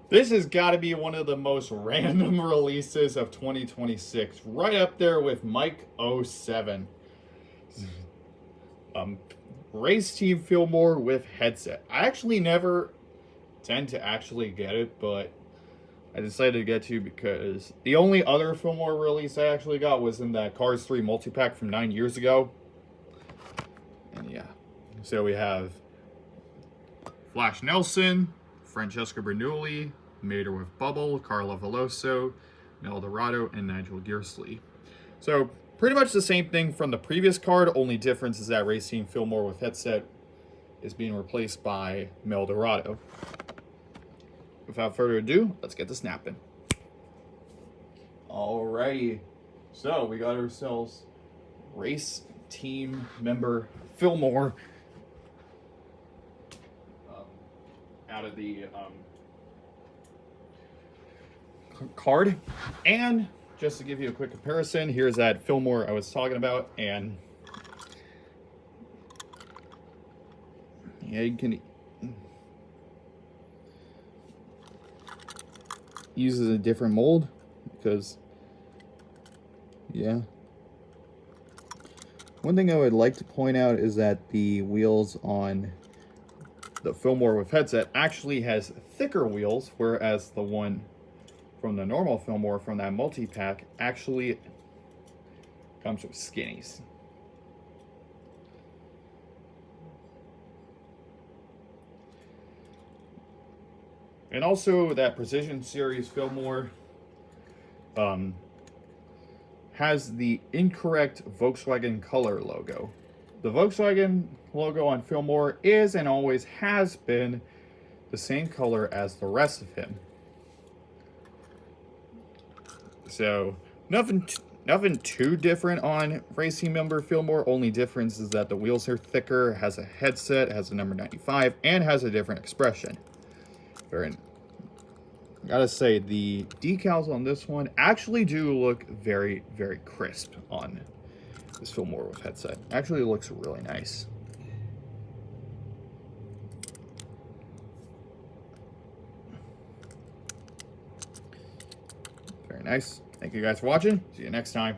This has got to be one of the most random releases of 2026, right up there with Mike '07. Um, Race Team Filmore with headset. I actually never tend to actually get it, but I decided to get to because the only other Filmore release I actually got was in that Cars 3 multi-pack from 9 years ago. And yeah, so we have Flash Nelson, Francesca Bernoulli, Mater with Bubble, Carla Veloso, Mel Dorado, and Nigel Gearsley. So pretty much the same thing from the previous card, only difference is that Race Team Filmore with headset is being replaced by Mel Dorado. Without further ado, let's get to snapping. Alrighty, so we got ourselves Race Team member Filmore out of the card. And just to give you a quick comparison, here's that Filmore I was talking about, and yeah, you can uses a different mold because yeah. One thing I would like to point out is that the wheels on the Filmore with headset actually has thicker wheels, whereas the one from the normal Filmore from that multi-pack actually comes with skinnies. And also that Precision Series Filmore has the incorrect Volkswagen color logo. The Volkswagen logo on Filmore is and always has been the same color as the rest of him. So nothing too different on Racing member Filmore. Only difference is that the wheels are thicker, has a headset, has a number 95, and has a different expression. Gotta say, the decals on this one actually do look very, very crisp on this Filmore with headset. Actually looks really nice. Very nice. Thank you guys for watching. See you next time.